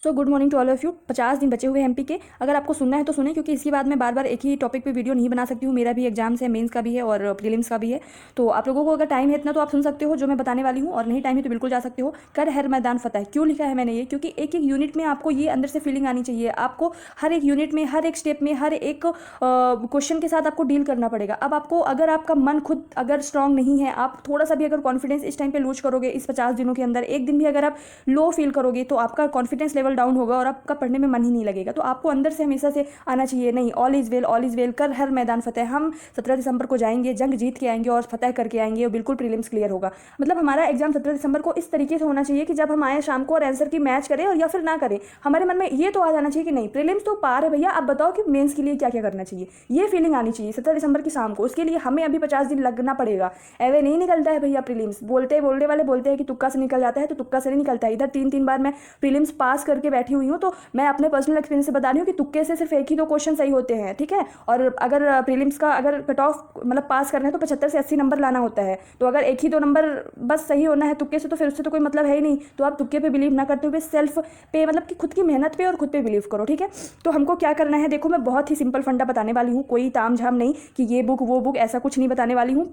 So good morning to all of you. 50 दिन बचे हुए हैं एमपी के। अगर आपको सुनना है तो सुने, क्योंकि इसके बाद मैं बार बार एक ही टॉपिक पे वीडियो नहीं बना सकती हूँ। मेरा भी एग्जाम्स है, मेंस का भी है और प्रीलिम्स का भी है। तो आप लोगों को अगर टाइम है इतना तो आप सुन सकते हो जो मैं बताने वाली हूँ, और नहीं टाइम है तो बिल्कुल जा सकते हो। कर हर मैदान फतेह क्यों लिखा है मैंने ये, क्योंकि एक एक यूनिट में आपको ये अंदर से फीलिंग आनी चाहिए। आपको हर एक यूनिट में, हर एक स्टेप में, हर एक क्वेश्चन के साथ आपको डील करना पड़ेगा। अब आपको अगर आपका मन खुद अगर स्ट्रांग नहीं है, आप थोड़ा सा भी अगर कॉन्फिडेंस इस टाइम पे लूज करोगे, इस 50 दिनों के अंदर एक दिन भी अगर आप लो फील करोगे तो आपका कॉन्फिडेंस लेवल डाउन होगा और आपका पढ़ने में मन ही नहीं लगेगा। तो आपको अंदर से हमेशा से आना चाहिए, नहीं all is well, all is well, कर हर मैदान फतेह। हम 17 दिसंबर को जाएंगे, जंग जीत के आएंगे और फतेह करके आएंगे और बिल्कुल प्रीलिम्स क्लियर होगा। मतलब हमारा एग्जाम 17 दिसंबर को इस तरीके से होना चाहिए कि जब हम आए शाम को और आंसर की मैच करें और या फिर ना करें, हमारे मन में ये तो आ जाना चाहिए कि नहीं प्रीलिम्स तो पार है भैया, अब बताओ कि मेंस के लिए क्या क्या करना चाहिए। ये फीलिंग आनी चाहिए 17 दिसंबर की शाम को। उसके लिए हमें अभी 50 दिन लगना पड़ेगा। एवे नहीं निकलता है भैया प्रीलिम्स। बोलने वाले बोलते हैं कि तुक्का से निकल जाता है, तो तुक्का से नहीं निकलता है। इधर 3 बार मैं प्रीलिम्स पास करके बैठी हुई हूँ, तो मैं अपने पर्सनल एक्सपीरियंस से बता रही हूँ कि तुक्के से सिर्फ एक ही 2 क्वेश्चन सही होते हैं, ठीक है। और अगर प्रीलिम्स का अगर कट ऑफ मतलब पास करना है तो 75 से 80 नंबर लाना होता है। तो अगर एक ही 2 नंबर बस सही होना है तुक्के से, तो फिर उससे तो कोई मतलब है ही नहीं। तो आप तुक्के पे बिलीव ना करते हुए सेल्फ पे, मतलब कि खुद की मेहनत पे और खुद पे बिलीव करो, ठीक है। तो हमको क्या करना है, देखो मैं बहुत ही सिंपल फंडा बताने वाली हूँ, कोई ताम झाम नहीं कि ये बुक वो बुक, ऐसा कुछ नहीं बताने वाली हूँ।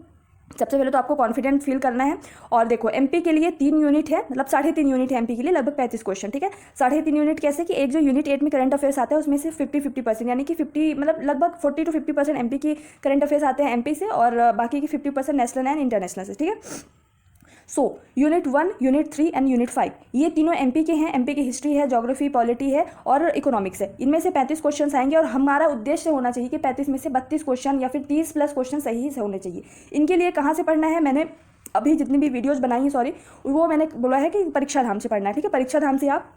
सबसे पहले तो आपको कॉन्फिडेंट फील करना है। और देखो एमपी के लिए 3 यूनिट है, मतलब 3.5 यूनिट है एमपी के लिए, लगभग 35 क्वेश्चन, ठीक है। 3.5 यूनिट कैसे कि एक जो यूनिट 8 में करंट अफेयर्स आता है उसमें से 50-50%, यानी कि 50 मतलब लगभग 40 to 50% एमपी की करंट अफेयर्स आते हैं एमपी से, और बाकी की 50% नेशनल एंड इंटरनेशनल से, ठीक है। So unit 1, unit 3 and unit 5 ये तीनों एमपी के हैं। एमपी की हिस्ट्री है, ज्योग्राफी, पॉलिटी है और इकोनॉमिक्स है। इनमें से 35 क्वेश्चन आएंगे और हमारा उद्देश्य होना चाहिए कि 35 में से 32 क्वेश्चन या फिर 30 प्लस क्वेश्चन सही से होने चाहिए। इनके लिए कहाँ से पढ़ना है, मैंने अभी जितनी भी वीडियोज़ बनाई हैं, सॉरी, वो मैंने बोला है कि परीक्षा धाम से पढ़ना है, ठीक है। परीक्षा धाम से आप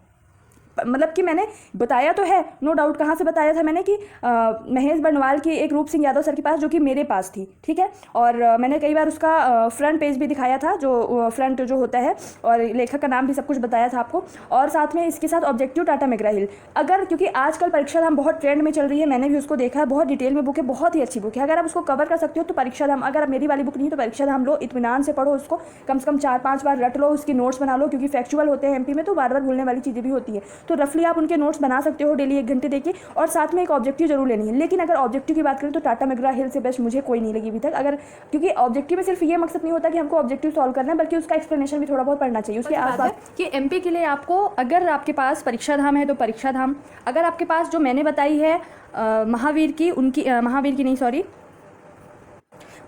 मतलब कि मैंने बताया तो है, नो डाउट। कहाँ से बताया था मैंने कि महेश बंडवाल की एक रूप सिंह यादव सर के पास, जो कि मेरे पास थी, ठीक है। और मैंने कई बार उसका फ्रंट पेज भी दिखाया था, जो फ्रंट जो होता है, और लेखक का नाम भी सब कुछ बताया था आपको। और साथ में इसके साथ ऑब्जेक्टिव टाटा मैकग्रा हिल, अगर क्योंकि आजकल परीक्षा धाम बहुत ट्रेंड में चल रही है, मैंने भी उसको देखा है, बहुत डिटेल में बुक है, बहुत ही अच्छी बुक है। अगर आप उसको कवर कर सकते हो तो परीक्षा धाम, अगर मेरी वाली बुक नहीं तो परीक्षा धाम लो, इत्मीनान से पढ़ो उसको, कम से कम 4-5 बार रट लो, उसकी नोट्स बना लो, क्योंकि फैक्चुअल होते हैं एमपी में तो बार बार भूलने वाली चीज़ें भी होती है। तो रफली आप उनके नोट्स बना सकते हो डेली 1 घंटे देके, और साथ में एक ऑब्जेक्टिव जरूर लेनी है। लेकिन अगर ऑब्जेक्टिव की बात करें तो टाटा मैकग्रा हिल से बेस्ट मुझे कोई नहीं लगी अभी तक। अगर क्योंकि ऑब्जेक्टिव में सिर्फ ये मकसद नहीं होता कि हमको ऑब्जेक्टिव सॉल्व करना है, बल्कि उसका एक्सप्लेनेशन भी थोड़ा बहुत पढ़ना चाहिए उसके आसपास। कि एमपी के लिए आपको, अगर आपके पास परीक्षा धाम है तो परीक्षा धाम, अगर आपके पास जो मैंने बताई है महावीर की, उनकी महावीर की नहीं, सॉरी,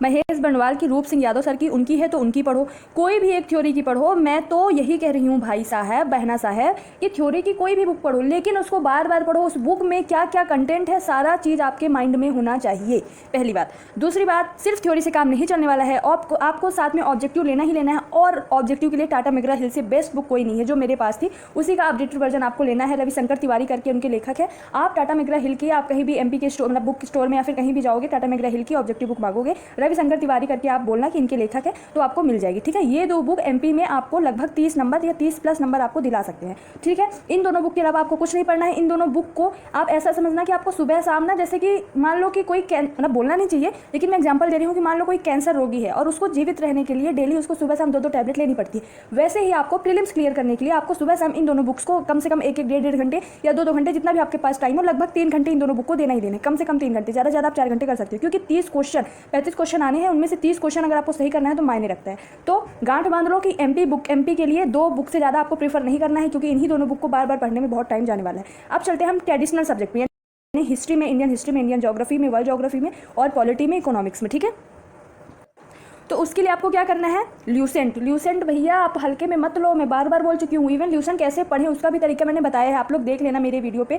महेश बंडवाल की, रूप सिंह यादव सर की, उनकी है तो उनकी पढ़ो। कोई भी एक थ्योरी की पढ़ो। मैं तो यही कह रही हूँ भाई साहब, बहना साहब, कि थ्योरी की कोई भी बुक पढ़ो, लेकिन उसको बार बार पढ़ो। उस बुक में क्या क्या कंटेंट है, सारा चीज़ आपके माइंड में होना चाहिए, पहली बात। दूसरी बात, सिर्फ थ्योरी से काम नहीं चलने वाला है, आपको साथ में ऑब्जेक्टिव लेना ही लेना है। और ऑब्जेक्टिव के लिए टाटा मैकग्रा हिल से बेस्ट बुक कोई नहीं है, जो मेरे पास थी उसी का अपडेटेड वर्जन आपको लेना है। रविशंकर तिवारी करके उनके लेखक है। आप टाटा मैकग्रा हिल की, आप कहीं भी एमपी के स्टोर, मतलब बुक स्टोर में या फिर कहीं भी जाओगे, टाटा मैकग्रा हिल की ऑब्जेक्टिव बुक मांगोगे, रविशंकर तिवारी करके आप बोलना कि इनके लेखक है, तो आपको मिल जाएगी, ठीक है। ये 2 बुक एमपी में आपको लगभग 30 नंबर या 30 प्लस नंबर आपको दिला सकते हैं, ठीक है। इन दोनों बुक के अलावा आपको कुछ नहीं पढ़ना है। इन दोनों बुक को आप ऐसा समझना कि आपको सुबह शाम ना, जैसे कि मान लो कि कोई मतलब बोलना नहीं चाहिए, लेकिन मैं एग्जांपल दे रही हूँ कि मान लो कोई कैंसर रोगी है और उसको जीवित रहने के लिए डेली उसको सुबह शाम 2-2 टैबलेट लेनी पड़ती है। वैसे ही आपको प्रीलिम्स क्लियर करने के लिए आपको सुबह शाम इन दोनों बुक्स को कम से कम 1-1, 1.5 घंटे या 2-2 घंटे, जितना भी आपके पास टाइम हो, लगभग 3 घंटे इन दोनों बुक को देना ही देना है। कम से कम 3 घंटे, ज़्यादा आप 4 घंटे कर सकते हो, क्योंकि 30 क्वेश्चन, 35 क्वेश्चन आने हैं, उनमें से 30 क्वेश्चन अगर आपको सही करना है तो मायने रखता है। तो गांठ बांध लो कि एमपी के लिए 2 बुक से ज़्यादा आपको प्रीफर नहीं करना है, क्योंकि इन्हीं दोनों बुक को बार बार पढ़ने में बहुत टाइम जाने वाला है। अब चलते हैं हम ट्रेडिशनल सब्जेक्ट में, हिस्ट्री में, इंडियन हिस्ट्री में, इंडियन ज्योग्राफी में, वर्ल्ड ज्योग्राफी में, और पॉलिटी में, इकोनॉमिक्स में, ठीक है। तो उसके लिए आपको क्या करना है, ल्यूसेंट भैया आप हल्के में मत लो, मैं बार बार बोल चुकी हूँ। इवन ल्यूसेंट कैसे पढ़ें उसका भी तरीका मैंने बताया है, आप लोग देख लेना मेरे वीडियो पे,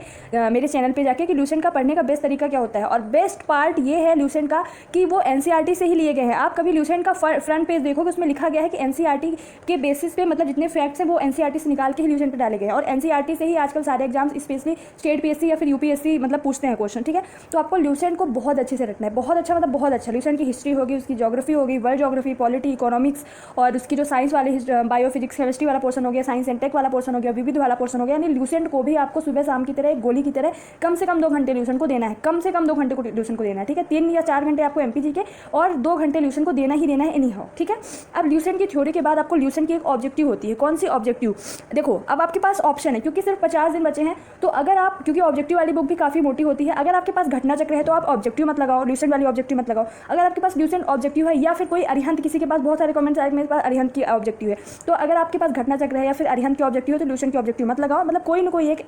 मेरे चैनल पे जाके, कि ल्यूसेंट का पढ़ने का बेस्ट तरीका क्या होता है। और बेस्ट पार्ट ये है ल्यूसेंट का कि वो एनसीईआरटी से ही लिए गए हैं। आप कभी ल्यूसेंट का फ्रंट पेज देखोगे, उसमें लिखा गया है कि एनसीईआरटी के बेसिस पे, मतलब जितने फैक्ट्स हैं वो एनसीईआरटी से निकाल के ही ल्यूसेंट पे डाले गए हैं। और एनसीईआरटी से ही आजकल सारे एग्जाम्स, स्पेशली स्टेट पीएससी या फिर यूपीएससी, मतलब पूछते हैं क्वेश्चन, ठीक है। तो आपको ल्यूसेंट को बहुत अच्छे से रखना है, बहुत अच्छा, मतलब बहुत अच्छा। ल्यूसेंट की हिस्ट्री होगी, उसकी ज्योग्राफी होगी, वर्ल्ड बायोजोग्राफी, पॉलिटी, इकोनॉमिक्स और उसकी जो साइंस वाली बायो फिजिक्स केमिस्ट्री वाला पोर्सन हो गया, साइंस एंड टेक वाला पोर्सन हो गया, विविध वाला पोर्सन हो गया। यानी ल्यूसेंट को भी आपको सुबह शाम की तरह एक गोली की तरह कम से कम 2 घंटे ल्यूसेंट को देना है, कम से कम 2 घंटे को ल्यूसेंट को देना है, ठीक है। 3 या 4 घंटे आपको एमपीजी के और 2 घंटे ल्यूसेंट को देना ही देना है एनी हाउ, ठीक है। अब ल्यूसेंट की थ्योरी के बाद आपको ल्यूसेंट की एक ऑब्जेक्टिव होती है। कौन सी ऑब्जेक्टिव? देखो अब आपके पास ऑप्शन है, क्योंकि सिर्फ 50 दिन बचे हैं, तो अगर आप, क्योंकि ऑब्जेक्टिव वाली बुक भी काफ़ी मोटी होती है, अगर आपके पास घटना चक्र है तो आप ऑब्जेक्टिव मत लगाओ, ल्यूसेंट वाली ऑब्जेक्टिव मत लगाओ। अगर आपके पास ल्यूसेंट ऑब्जेक्टिव है या फिर कोई अरिहंत, किसी के पास बहुत सारे कमेंट्स आए मेरे पास अरिहंत की ऑब्जेक्टिव है, तो अगर आपके पास घटना चक्र है या फिर अरिहंत की ऑब्जेक्टिव है तो ल्यूसेंट की ऑब्जेक्टिव मत लगाओ। मतलब कोई ना कोई एक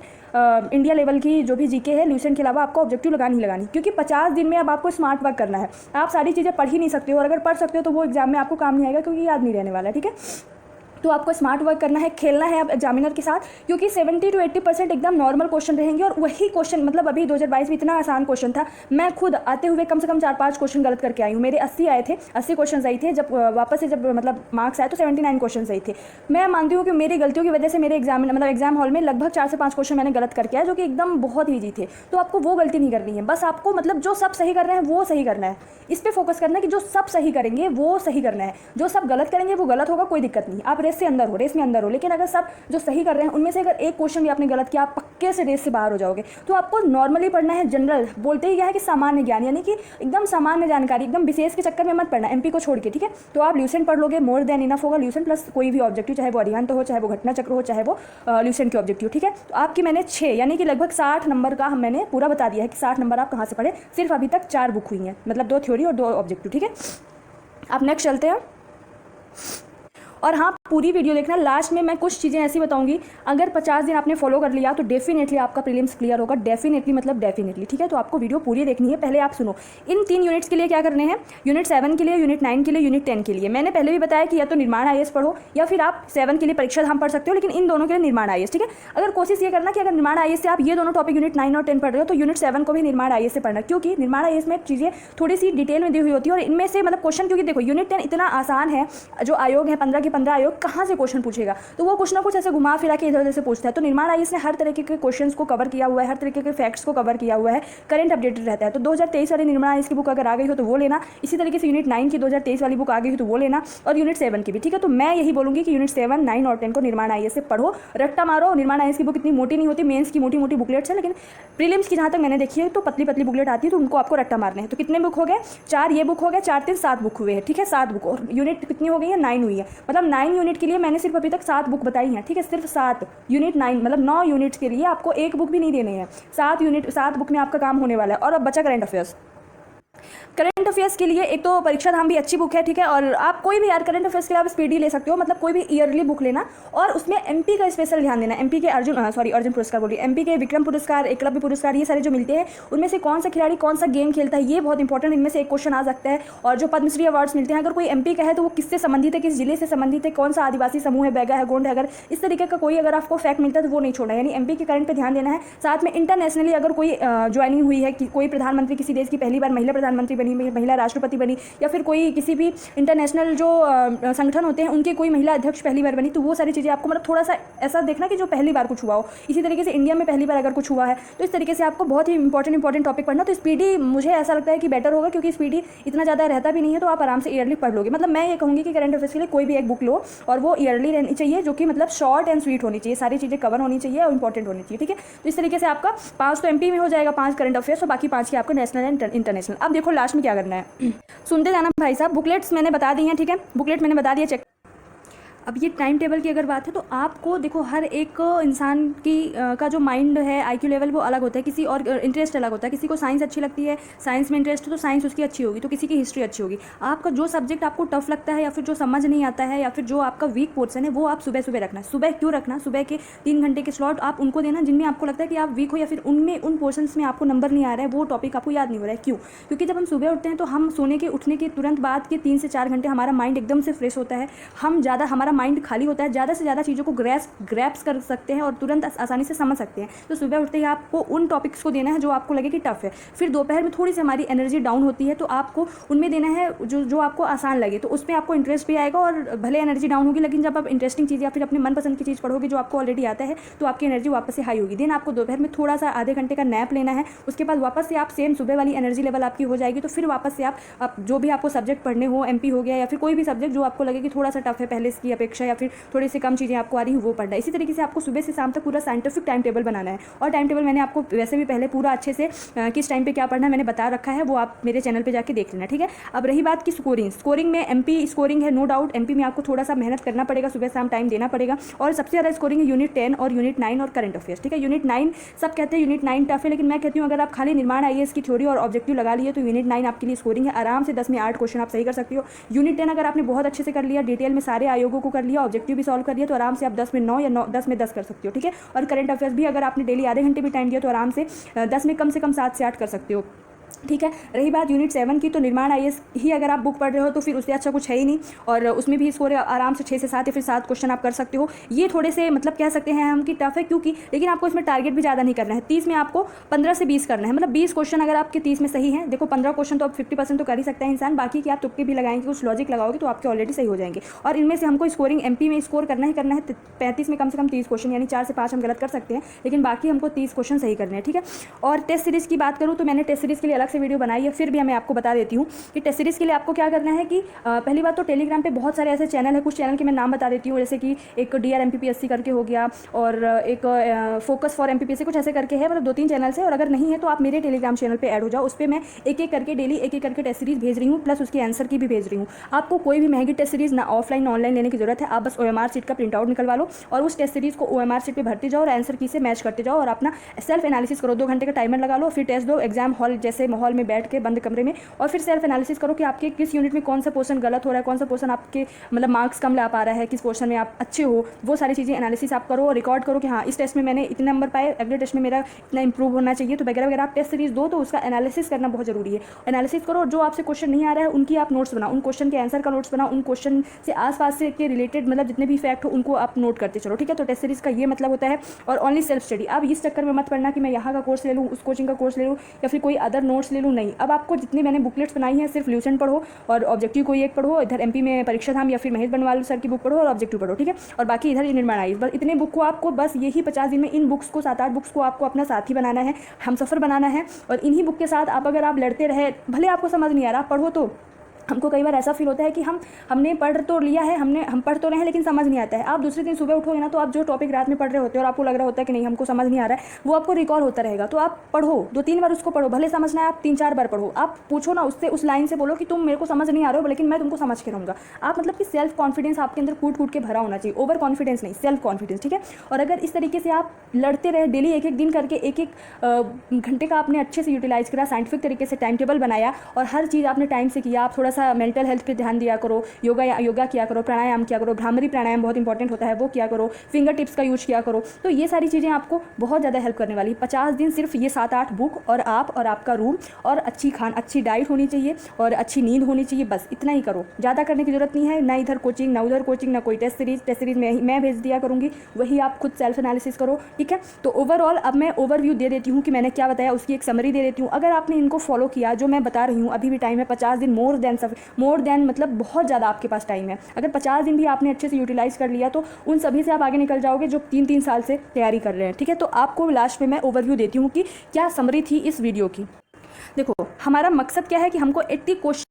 इंडिया लेवल की जो भी जीके है ल्यूसेंट के अलावा आपको ऑब्जेक्टिव लगानी ही लगानी, क्योंकि 50 दिन में अब आपको स्मार्ट वर्क करना है। आप सारी चीज़ें पढ़ ही नहीं सकते हो, और अगर पढ़ सकते हो तो वो एग्जाम में आपको काम नहीं आएगा, क्योंकि याद नहीं रहने वाला है, ठीक है। तो आपको स्मार्ट वर्क करना है, खेलना है अब एग्जामिनर के साथ, क्योंकि 70 to 80% एकदम नॉर्मल क्वेश्चन रहेंगे। और वही क्वेश्चन, मतलब अभी 2022 में इतना आसान क्वेश्चन था, मैं खुद आते हुए कम से कम 4-5 क्वेश्चन गलत करके आई हूँ। मेरे 80 आए थे, 80 क्वेश्चन सही थे। जब वापस से जब मतलब मार्क्स आए तो 79 क्वेश्चन सही थे। मैं मानती हूँ कि मेरी गलतियों की वजह से मेरे एग्जाम हॉल में लगभग 4 से 5 क्वेश्चन मैंने गलत करके आया, जो कि एकदम बहुत ईजी थे। तो आपको वो गलती नहीं करनी है, बस आपको मतलब जो सब सही कर रहे हैं वो सही करना है, इस पर फोकस करना है कि जो सब सही करेंगे वो सही करना है, जो सब गलत करेंगे वो गलत होगा, कोई दिक्कत नहीं। आप रेस से अंदर हो, रेस में अंदर हो, लेकिन अगर सब जो सही कर रहे हैं उनमें से अगर एक क्वेश्चन भी आपने गलत किया, आप पक्के से रेस से बाहर हो जाओगे। तो आपको नॉर्मली पढ़ना है, जनरल बोलते ही क्या है कि सामान्य ज्ञान, यानी कि एकदम सामान्य जानकारी, एकदम विशेष के चक्कर में मत पढ़ना, एमपी को छोड़ के, ठीक है। तो आप ल्यूसेंट पढ़ लोगे, मोर देन इनफ होगा। ल्यूसेंट प्लस कोई भी ऑब्जेक्टिव, चाहे वो अरिहंत हो, चाहे वो घटना चक्र हो, चाहे वो ल्यूसेंट की ऑब्जेक्टिव, ठीक है। तो आपकी मैंने 6 यानी कि लगभग 60 नंबर का मैंने पूरा बता दिया है कि 60 नंबर आप कहाँ से पढ़े। सिर्फ अभी तक 4 बुक हुई हैं, मतलब 2 थ्योरी और 2 ऑब्जेक्टिव, ठीक है। आप नेक्स्ट चलते हैं। और हाँ, पूरी वीडियो देखना, लास्ट में मैं कुछ चीज़ें ऐसी बताऊंगी, अगर 50 दिन आपने फॉलो कर लिया तो डेफिनेटली आपका प्रीलिम्स क्लियर होगा, डेफिनेटली मतलब डेफिनेटली, ठीक है। तो आपको वीडियो पूरी देखनी है। पहले आप सुनो, इन 3 यूनिट्स के लिए क्या करने हैं, यूनिट 7 के लिए, यूनिट 9 के लिए, यूनिट 10 के लिए। मैंने पहले भी बताया कि या तो निर्माण IAS पढ़ो या फिर आप 7 के लिए परीक्षा धाम पढ़ सकते हो, लेकिन इन दोनों के लिए निर्माण IAS, ठीक है। अगर कोशिश ये करना कि अगर निर्माण IAS से आप ये दोनों टॉपिक यूनिट 9 और 10 पढ़ रहे हो तो यूनिट 7 को भी निर्माण IAS से पढ़ना, क्योंकि निर्माण IAS में चीज़ें थोड़ी सी डिटेल में दी हुई होती है। और इनमें से मतलब क्वेश्चन, क्योंकि देखो यूनिट 10 इतना आसान है, जो आयोग है 15 के 15 आयोग कहाँ से क्वेश्चन पूछेगा, तो वो कुछ ना कुछ ऐसे घुमा फिरा के इधर उधर से पूछता है। तो निर्माण IAS ने हर तरीके के क्वेश्चंस को कवर किया हुआ है, हर तरीके के फैक्ट्स को कवर किया हुआ है, करंट अपडेटेड रहता है। तो 2023 वाली निर्माण IAS की बुक अगर आ गई हो तो वो लेना, इसी तरीके से यूनिट 9 की 2023 वाली बुक आ गई हो तो वो लेना, और यूनिट 7 की भी, ठीक है। तो मैं यही बोलूंगी कि यूनिट 7, 9 और 10 को निर्माण IAS से पढ़ो, रट्टा मारो। निर्माण IAS की बुक इतनी मोटी नहीं होती, मेंस की मोटी मोटी बुकलेट्स है, लेकिन प्रीलिम्स की जहाँ तक मैंने देखी है तो पतली पतली बुकलेट आती है, तो उनको आपको रट्टा मारने हैं। तो कितने बुक हो गए, 4 ये बुक हो गए, 4 3 7 बुक हुए हैं, ठीक है। 7 बुक, और यूनिट कितनी हो गई है, 9 हुई है। मतलब 9 यूनिट के लिए मैंने सिर्फ अभी तक 7 बुक बताई हैं, ठीक है। सिर्फ 7 यूनिट 9 मतलब 9 यूनिट्स के लिए आपको एक बुक भी नहीं देने हैं, 7 बुक में आपका काम होने वाला है। और अब बचा करंट अफेयर्स। करंट अफेयर्स के लिए एक तो परीक्षा धाम भी अच्छी बुक है, ठीक है। और आप कोई भी यार करंट अफेयर्स के लिए आप स्पीडी ले सकते हो, मतलब कोई भी ईयरली बुक लेना, और उसमें एमपी का स्पेशल ध्यान देना। एमपी के अर्जुन पुरस्कार बोलिए, एमपी के विक्रम पुरस्कार, एकलव्य पुरस्कार, ये सारे जो मिलते हैं उनमें से कौन सा खिलाड़ी कौन सा गेम खेलता है, ये बहुत इंपॉर्टेंट, इनमें से एक क्वेश्चन आ सकता है। और जो पद्मश्री अवार्ड्स मिलते हैं, अगर कोई एमपी का है तो वो किससे संबंधित है, किस जिले से संबंधित है, कौन सा आदिवासी समूह है, बैगा है, गोंड है, अगर इस तरीके का कोई अगर आपको फैक्ट मिलता है तो वो नहीं छोड़ना, यानी एमपी के करंट पे ध्यान देना है। साथ में इंटरनेशनली अगर कोई ज्वाइनिंग हुई है, कि कोई प्रधानमंत्री किसी देश की पहली बार महिला प्रधानमंत्री बनी, महिला राष्ट्रपति बनी, या फिर कोई किसी भी इंटरनेशनल जो संगठन होते हैं उनके कोई महिला अध्यक्ष पहली बार बनी, तो वो सारी चीज़ें आपको मतलब थोड़ा सा ऐसा देखना कि जो पहली बार कुछ हुआ हो। इसी तरीके से इंडिया में पहली बार अगर कुछ हुआ है तो इस तरीके से आपको बहुत ही इंपॉर्टेंट टॉपिक पढ़ना। तो स्पीडी मुझे ऐसा लगता है कि बेटर होगा, क्योंकि स्पीडी इतना ज़्यादा रहता भी नहीं है, तो आप आराम से ईयरली पढ़ लोगे। मतलब मैं ये कहूँगी कि करंट अफेयर्स के लिए कोई भी एक बुक लो, और वो ईयरली रहनी चाहिए, जो कि मतलब शॉर्ट एंड स्वीट होनी चाहिए, सारी चीज़ें कवर होनी चाहिए और इंपॉर्टेंट होनी चाहिए, ठीक है। तो इस तरीके से आपका 5 तो एमपी में हो जाएगा, 5 करंट अफेयर्स, और बाकी 5 की आपको नेशनल एंड इंटरनेशनल। अब देखो लास्ट में क्या करना है, सुनते जाना भाई साहब। बुकलेट्स मैंने बता दी हैं, ठीक है, बुकलेट मैंने बता दिया, चेक। अब ये टाइम टेबल की अगर बात है तो आपको देखो हर एक इंसान की का जो माइंड है, IQ लेवल वो अलग होता है, किसी और इंटरेस्ट अलग होता है। किसी को साइंस अच्छी लगती है, साइंस में इंटरेस्ट है तो साइंस उसकी अच्छी होगी, तो किसी की हिस्ट्री अच्छी होगी। आपका जो सब्जेक्ट आपको टफ लगता है, या फिर जो समझ नहीं आता है, या फिर जो आपका वीक पोर्सन है, वो आप सुबह सुबह रखना। सुबह क्यों रखना, सुबह के 3 घंटे के स्लॉट आप उनको देना जिनमें आपको लगता है कि आप वीक हो, या फिर उनमें उन पोर्शंस में आपको नंबर नहीं आ रहा है, वो टॉपिक आपको याद नहीं हो रहा है। क्यों? क्योंकि जब हम सुबह उठते हैं तो हम सोने के उठने के तुरंत बाद के 3 से 4 घंटे हमारा माइंड एकदम से फ्रेश होता है, हम ज़्यादा हमारा माइंड खाली होता है, ज़्यादा से ज़्यादा चीज़ों को ग्रैप्स कर सकते हैं और तुरंत आसानी से समझ सकते हैं। तो सुबह उठते ही आपको उन टॉपिक्स को देना है जो आपको लगे कि टफ है। फिर दोपहर में थोड़ी सी हमारी एनर्जी डाउन होती है, तो आपको उनमें देना है जो आपको आसान लगे, तो उसमें आपको इंटरेस्ट भी आएगा और भले एनर्जी डाउन होगी, लेकिन जब आप इंटरेस्टिंग चीज़ या फिर अपनी मनपसंद की चीज़ पढ़ोगे जो आपको ऑलरेडी आता है, तो आपकी एनर्जी वापस से हाई होगी। देन आपको दोपहर में थोड़ा सा आधे घंटे का नैप लेना है, उसके बाद वापस से आप सेम सुबह वाली एनर्जी लेवल आपकी हो जाएगी। तो फिर वापस से आप जो भी आपको सब्जेक्ट पढ़ने हो, एमपी हो गया या फिर कोई भी सब्जेक्ट जो आपको लगे कि थोड़ा सा टफ है पहले इसकी अपेक्षा, या फिर थोड़ी सी कम चीज़ें आपको आ रही हैं, वो पढ़ना है। इसी तरीके से आपको सुबह से शाम तक पूरा साइंटिफिक टाइम टेबल बनाना है। और टाइम टेबल मैंने आपको वैसे भी पहले पूरा अच्छे से किस टाइम पे क्या पढ़ना है मैंने बता रखा है, वो आप मेरे चैनल पे जाके देख लेना, ठीक है। अब रही बात की स्कोरिंग में एमपी स्कोरिंग है, नो डाउट एमपी में आपको थोड़ा सा मेहनत करना पड़ेगा, सुबह शाम टाइम देना पड़ेगा। और सबसे ज़्यादा स्कोरिंग है यूनिट 10 और यूनिट 9 और करंट अफेयर्स, ठीक है। यूनिट 9 सब कहते हैं यूनिट 9 टफ है, लेकिन मैं कहती हूँ अगर आप खाली निर्माण आईएएस की थ्योरी और ऑब्जेक्टिव लगा लिए तो यूनिट 9 आपके लिए स्कोरिंग है, आराम से 10 में 8 क्वेश्चन आप सही कर सकते हो। यूनिट 10 अगर आपने बहुत अच्छे से कर लिया, डिटेल में सारे आयोगों को कर लिया, ऑब्जेक्टिव भी सॉल्व कर लिया, तो आराम से आप 10 में 9 या 10 में 10 कर सकते हो, ठीक है। और करंट अफेयर्स भी अगर आपने डेली आधे घंटे भी टाइम दिया तो आराम से 10 में कम से कम 7 से 8 कर सकते हो, ठीक है। रही बात यूनिट 7 की, तो निर्माण आईएएस ही अगर आप बुक पढ़ रहे हो तो फिर उससे अच्छा कुछ है ही नहीं, और उसमें भी स्कोर आराम से 6 से 7 या फिर 7 क्वेश्चन आप कर सकते हो। ये थोड़े से मतलब कह सकते हैं हम कि टफ है, क्योंकि लेकिन आपको इसमें टारगेट भी ज़्यादा नहीं करना है। 30 में आपको 15 से 20 करना है, मतलब 20 क्वेश्चन अगर आपके 30 में सही हैं, देखो 15 क्वेश्चन तो आप 50% तो कर ही सकता है इंसान, बाकी कि आप तुक्के भी लगाएंगे, कुछ लॉजिक लगाओगे तो आपके ऑलरेडी सही हो जाएंगे। और इनमें से हमको स्कोरिंग एमपी में स्कोर करना है 35 में कम से कम 30 क्वेश्चन, यानी 4 से 5 हम गलत कर सकते हैं, लेकिन बाकी हमको 30 क्वेश्चन सही करने हैं, ठीक है। और टेस्ट सीरीज़ की बात करूँ तो मैंने टेस्ट सीरीज़ के लिए अलग से वीडियो बनाई है, फिर भी मैं आपको बता देती हूँ कि टेस्ट सीरीज़ के लिए आपको क्या करना है कि पहली बात तो टेलीग्राम पे बहुत सारे ऐसे चैनल है, कुछ चैनल के मैं नाम बता देती हूँ, जैसे कि एक डीआर एमपीपीएससी करके हो गया, और एक फोकस फॉर एमपीपीएससी कुछ ऐसे करके है, मतलब 2-3 चैनल से। और अगर नहीं है तो आप मेरे टेलीग्राम चैनल पे ऐड हो जाओ, उस पर मैं एक एक करके डेली एक एक करके टेस्ट सीरीज़ भेज रही हूँ, प्लस उसके आंसर की भी भेज रही हूँ। आपको कोई भी महंगी टेस्ट सीरीज़ ना ऑफलाइन ना ऑनलाइन लेने की जरूरत है, आप बस OMR सीट का प्रिंट आउट निकलवा लो और उस टेस्ट सीरीज़ को OMR सीट पर भरते जाओ और आंसर की से मैच करते जाओ और अपना सेल्फ एनालिसिस करो। 2 घंटे का टाइमर लगा लो, फिर टेस्ट दो एग्जाम हॉल जैसे माहौल में बैठ के बंद कमरे में, और फिर सेल्फ एनालिसिस करो कि आपके किस यूनिट में कौन सा पोर्शन गलत हो रहा है, कौन सा पोर्शन आपके मतलब मार्क्स कम ला पा रहा है, किस पोर्शन में आप अच्छे हो, वो सारी चीज़ें एनालिसिस आप करो और रिकॉर्ड करो कि हाँ इस टेस्ट में मैंने इतने नंबर पाए, अगले टेस्ट में मेरा इतना इंप्रूव होना चाहिए, तो वगैरह वगैरह। आप टेस्ट सीरीज दो तो उसका एनालिसिस करना बहुत जरूरी है। एनालिसिस करो और जो आपसे क्वेश्चन नहीं आ रहा है उनकी आप नोट्स बनाओ, उन क्वेश्चन के आंसर का नोट्स बनाओ, उन क्वेश्चन से आसपास से के रिलेटेड मतलब जितने भी फैक्ट हो उनको आप नोट करते चलो, ठीक है। तो टेस्ट सीरीज का ये मतलब होता है। और ओनली सेल्फ स्टडी, आप इस चक्कर में मत पढ़ना कि मैं यहाँ का कोर्स ले लूँ, उस कोचिंग का कोर्स ले लूँ या फिर कोई अदर नोट्स ले लूँ, नहीं। अब आपको जितनी मैंने बुकलेट्स बनाई हैं सिर्फ ल्यूसेंट पढ़ो और ऑब्जेक्टिव कोई एक पढ़ो, इधर एमपी में परीक्षा धाम या फिर महेश बनवाल सर की बुक पढ़ो और ऑब्जेक्टिव पढ़ो, ठीक है। और बाकी इधर निर्माण आईएएस, बस इतने बुक को आपको बस यही 50 दिन में इन बुक्स को 7-8 बुक्स को आपको अपना साथी बनाना है, हमसफ़र बनाना है। और इन्हीं बुक के साथ आप अगर आप लड़ते रहे, भले आपको समझ नहीं आ रहा, पढ़ो तो हमको कई बार ऐसा फील होता है कि हमने पढ़ तो लिया है, हम पढ़ तो रहे हैं लेकिन समझ नहीं आता है। आप दूसरे दिन सुबह उठोगे ना तो आप जो टॉपिक रात में पढ़ रहे होते हो और आपको लग रहा होता है कि नहीं हमको समझ नहीं आ रहा है, वो आपको रिकॉल होता रहेगा। तो आप पढ़ो, 2-3 बार उसको पढ़ो, भले समझना है आप 3-4 बार पढ़ो। आप पूछो ना उससे, उस लाइन से बोलो कि तुम मेरे को समझ नहीं आ रहे हो लेकिन मैं तुमको समझ के रहूँगा। आप मतलब कि सेल्फ कॉन्फिडेंस आपके अंदर कूट के भरा होना चाहिए, ओवर कॉन्फिडेंस नहीं, सेल्फ कॉन्फिडेंस, ठीक है। और अगर इस तरीके से आप लड़ते रहे, डेली एक दिन करके एक घंटे का आपने अच्छे से यूटिलाइज करा, साइंटिफिक तरीके से टाइम टेबल बनाया और हर चीज़ आपने टाइम से किया, आप थोड़ा सा मेंटल हेल्थ पे ध्यान दिया करो, योगा किया करो, प्राणायाम किया करो, भ्रामरी प्राणायाम बहुत इंपॉर्टेंट होता है वो किया करो, फिंगर टिप्स का यूज किया करो, तो ये सारी चीज़ें आपको बहुत ज़्यादा हेल्प करने वाली। 50 दिन सिर्फ ये 7-8 बुक और आप और आपका रूम और अच्छी डाइट होनी चाहिए और अच्छी नींद होनी चाहिए, बस इतना ही करो, ज़्यादा करने की जरूरत नहीं है। ना इधर कोचिंग ना उधर कोचिंग ना कोई टेस्ट सीरीज मैं भेज दिया करूँगी, वही आप खुद सेल्फ एनालिसिस करो, ठीक है। तो ओवरऑल अब मैं ओवरव्यू दे देती हूँ कि मैंने क्या बताया, उसकी एक समरी दे देती हूँ। अगर आपने इनको फॉलो किया जो मैं बता रही हूँ, अभी भी टाइम है 50 दिन, मोर देन मतलब बहुत ज़्यादा आपके पास टाइम है। अगर 50 दिन भी आपने अच्छे से यूटिलाइज कर लिया तो उन सभी से आप आगे निकल जाओगे जो 3-3 साल से तैयारी कर रहे हैं, ठीक है। तो आपको लास्ट में मैं ओवरव्यू देती हूँ कि क्या समरी थी इस वीडियो की। देखो हमारा मकसद क्या है कि हमको 80 क्वेश्चन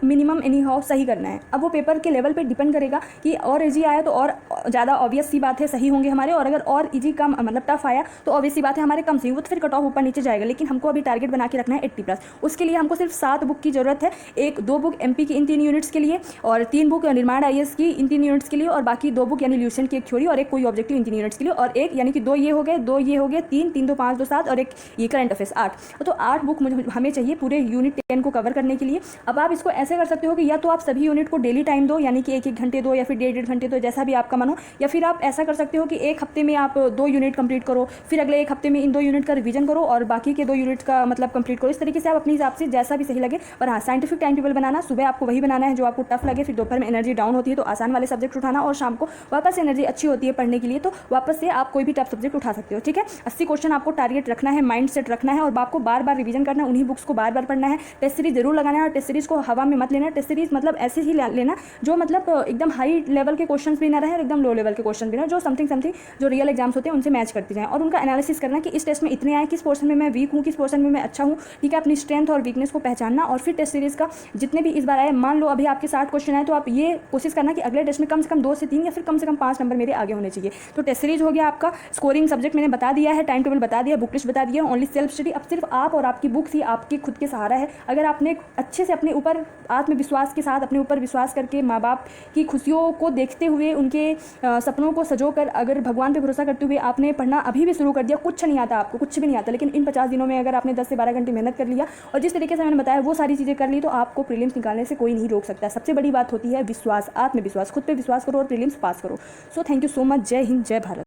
मिनिमम एनी हाउ सही करना है। अब वो पेपर के लेवल पे डिपेंड करेगा कि और इजी आया तो और ज़्यादा ऑब्वियस सी बात है सही होंगे हमारे, और अगर और इजी कम मतलब टफ आया तो ऑब्वियस सी बात है हमारे कम सही, वो तो फिर कट ऑफ ऊपर नीचे जाएगा। लेकिन हमको अभी टारगेट बना के रखना है 80+। उसके लिए हमको सिर्फ 7 बुक की ज़रूरत है, 1-2 बुक एमपी की इन 3 यूनिट्स के लिए और 3 बुक निर्माण आईएएस की इन 3 यूनिट्स के लिए, और बाकी 2 बुक यानी ल्यूसेंट की एक थ्योरी और एक कोई ऑब्जेक्टिव इन 3 यूनिट्स के लिए, और एक यानी कि 2 ये हो गए 3 3 2 5 2 7 और एक ये करंट अफेयर्स 8। तो 8 बुक हमें चाहिए पूरे यूनिट 10 को कवर करने के लिए। अब आप इसको ऐसे कर सकते हो कि या तो आप सभी यूनिट को डेली टाइम दो, यानी कि 1-1 घंटे दो या फिर 1.5 घंटे दो, जैसा भी आपका मन हो। या फिर आप ऐसा कर सकते हो कि एक हफ्ते में आप 2 यूनिट कंप्लीट करो, फिर अगले एक हफ्ते में इन 2 यूनिट का रिवीजन करो और बाकी के 2 यूनिट का मतलब कंप्लीट करो। इस तरीके से आप अपने हिसाब से जैसा भी सही लगे। पर हाँ, साइंटिफिक टाइम टेबल बनाना, सुबह आपको वही बनाना है जो आपको टफ लगे, फिर दोपहर में एनर्जी डाउन होती है तो आसान वाले सब्जेक्ट उठाना, और शाम को वापस एनर्जी अच्छी होती है पढ़ने के लिए तो वापस से आप कोई भी टफ सब्जेक्ट उठा सकते हो। ठीक है, 80 क्वेश्चन आपको टारगेट रखना है, माइंड सेट रखना है, और आपको बार बार रिवीजन करना है, उन्हीं बुक्स को बार बार पढ़ना है। टेस्ट सीरीज जरूर लगाना है, और टेस्ट सीरीज को हवा में मत लेना। टेस्ट सीरीज मतलब ऐसे ही लेना जो मतलब एकदम हाई लेवल के क्वेश्चन भी ना रहे और एकदम लो लेवल के क्वेश्चन भी ना, जो समथिंग जो रियल एग्जाम्स होते हैं उनसे मैच करती जाएं, और उनका एनालिसिस करना कि इस टेस्ट में इतने आए, किस पोर्शन में मैं वीक हूँ, किस पोर्शन में मैं अच्छा हूँ। ठीक है, अपनी स्ट्रेंथ और वीकनेस को पहचानना, और फिर टेस्ट सीरीज का जितने भी इस बार आए, मान लो अभी आपके 60 क्वेश्चन आए तो आप ये कोशिश करना कि अगले टेस्ट में कम से कम 2 से 3 या फिर कम से कम 5 नंबर मेरे आगे होने चाहिए। तो टेस्ट सीरीज हो गया आपका। स्कोरिंग सब्जेक्ट मैंने बता दिया है, टाइम टेबल बता दिया, बुक लिस्ट बता दिया, ओनली सेल्फ स्टडी। अब सिर्फ आप और आपकी बुक्स ही आपके खुद के सहारा है। अगर आपने अच्छे से अपने ऊपर आत्मविश्वास के साथ अपने ऊपर विश्वास करके, माँ बाप की खुशियों को देखते हुए, उनके सपनों को सजोकर, अगर भगवान पे भरोसा करते हुए आपने पढ़ना अभी भी शुरू कर दिया, कुछ नहीं आता आपको, कुछ भी नहीं आता, लेकिन इन 50 दिनों में अगर आपने 10 से 12 घंटे मेहनत कर लिया और जिस तरीके से मैंने बताया वो सारी चीज़ें कर ली, तो आपको प्रीलिम्स निकालने से कोई नहीं रोक सकता। सबसे बड़ी बात होती है विश्वास, आत्मविश्वास। खुद पे विश्वास करो और प्रीलिम्स पास करो। So thank you so much. जय हिंद, जय भारत।